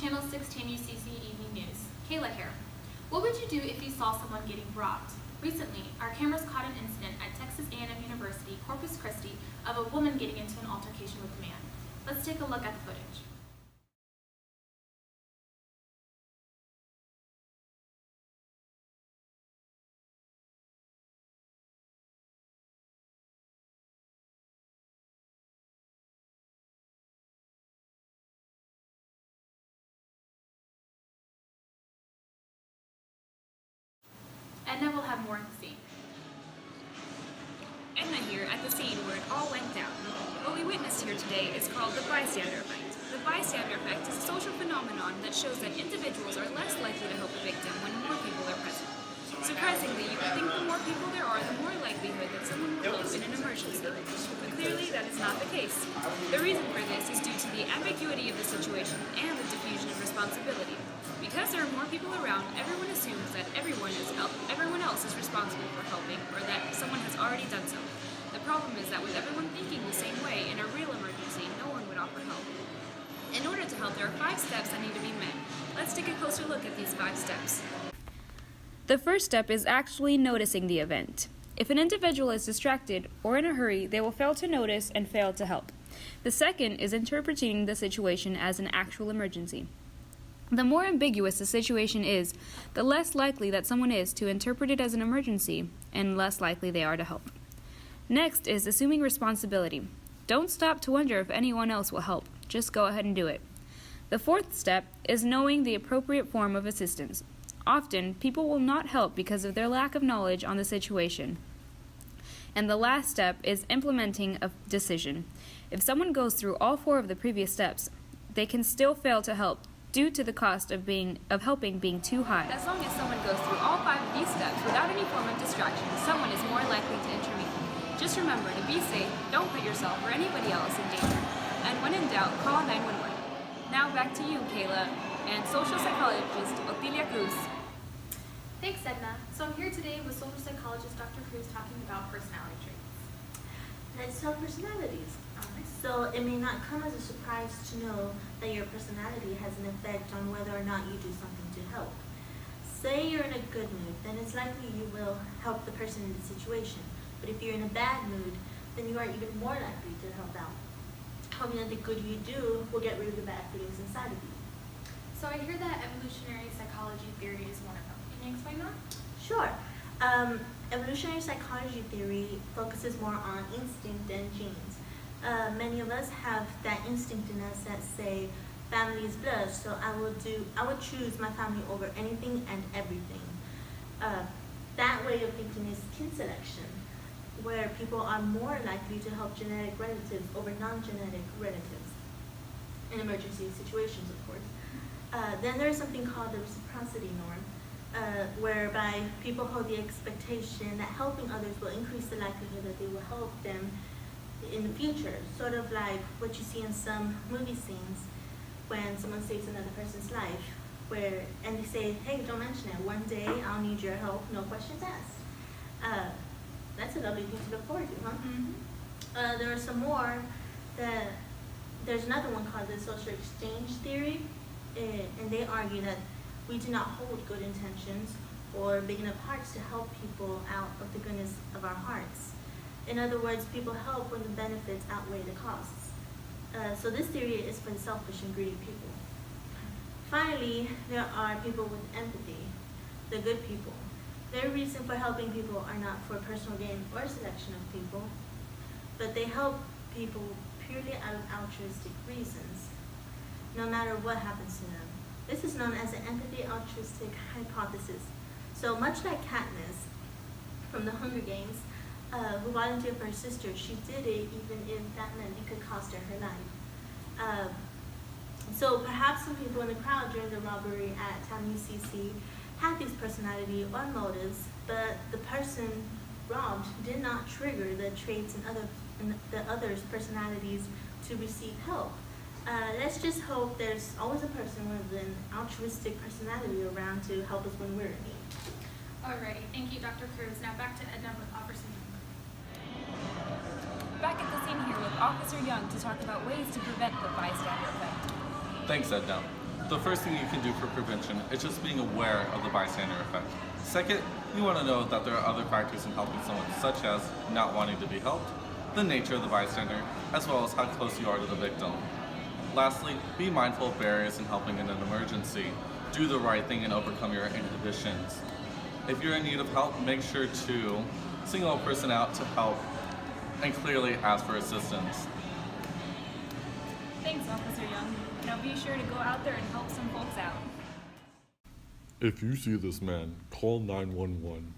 Channel 16 UCC Evening News. Kayla here. What would you do if you saw someone getting robbed? Recently, our cameras caught an incident at Texas A&M University, Corpus Christi, of a woman getting into an altercation with a man. Let's take a look at the footage. Edna will have more on the scene. Edna here at the scene where it all went down. What we witnessed here today is called the Bystander Effect. The Bystander Effect is a social phenomenon that shows that individuals are less likely to help a victim when more people are present. Surprisingly, you would think the more people there are, the more likelihood that someone will help in an emergency. But clearly, that is not the case. The reason for this is due to the ambiguity of the situation and the diffusion of responsibility. Because there are more people around, everyone assumes that everyone else is responsible for helping, or that someone has already done so. The problem is that with everyone thinking the same way, in a real emergency, no one would offer help. In order to help, there are 5 steps that need to be met. Let's take a closer look at these 5 steps. The first step is actually noticing the event. If an individual is distracted or in a hurry, they will fail to notice and fail to help. The second is interpreting the situation as an actual emergency. The more ambiguous the situation is, the less likely that someone is to interpret it as an emergency, and less likely they are to help. Next is assuming responsibility. Don't stop to wonder if anyone else will help. Just go ahead and do it. The fourth step is knowing the appropriate form of assistance. Often, people will not help because of their lack of knowledge on the situation. And the last step is implementing a decision. If someone goes through all 4 of the previous steps, they can still fail to help due to the cost of helping being too high. As long as someone goes through all 5 of these steps without any form of distraction, someone is more likely to intervene. Just remember to be safe, don't put yourself or anybody else in danger, and when in doubt, call 911. Now back to you, Kayla, and social psychologist Otilia Cruz. Thanks, Edna. So I'm here today with social psychologist Dr. Cruz talking about personality traits. Let's talk personalities. So it may not come as a surprise to know that your personality has an effect on whether or not you do something to help. Say you're in a good mood, then it's likely you will help the person in the situation. But if you're in a bad mood, then you are even more likely to help out. Hoping that the good you do will get rid of the bad feelings inside of you. So I hear that evolutionary psychology theory is one of them. Can you explain that? Sure. Evolutionary psychology theory focuses more on instinct and genes. Many of us have that instinct in us that say family is blood, so I would choose my family over anything and everything. That way of thinking is kin selection, where people are more likely to help genetic relatives over non-genetic relatives in emergency situations, of course. Then there's something called the reciprocity norm, whereby people hold the expectation that helping others will increase the likelihood that they will help them in the future, sort of like what you see in some movie scenes when someone saves another person's life, and they say, hey, don't mention it, one day I'll need your help, no questions asked. That's a lovely thing to look forward to, huh? Mm-hmm. There are some more. There's another one called the social exchange theory, and they argue that we do not hold good intentions or big enough hearts to help people out of the goodness of our hearts. In other words, people help when the benefits outweigh the costs. So this theory is for the selfish and greedy people. Finally, there are people with empathy, the good people. Their reason for helping people are not for personal gain or selection of people, but they help people purely out of altruistic reasons, no matter what happens to them. This is known as the empathy altruistic hypothesis. So much like Katniss from the Hunger Games, who volunteered for her sister, she did it even if that meant it could cost her her life. So perhaps some people in the crowd during the robbery at UCC had these personality or motives, but the person robbed did not trigger the traits in the others' personalities to receive help. Let's just hope there's always a person with an altruistic personality around to help us when we're in need. Alrighty, thank you, Dr. Cruz. Now back to Edna with Officer Young. Back at the scene here with Officer Young to talk about ways to prevent the bystander effect. Thanks, Edna. The first thing you can do for prevention is just being aware of the bystander effect. Second, you want to know that there are other factors in helping someone, such as not wanting to be helped, the nature of the bystander, as well as how close you are to the victim. Lastly, be mindful of barriers in helping in an emergency. Do the right thing and overcome your inhibitions. If you're in need of help, make sure to single a person out to help and clearly ask for assistance. Thanks, Officer Young. Now be sure to go out there and help some folks out. If you see this man, call 911.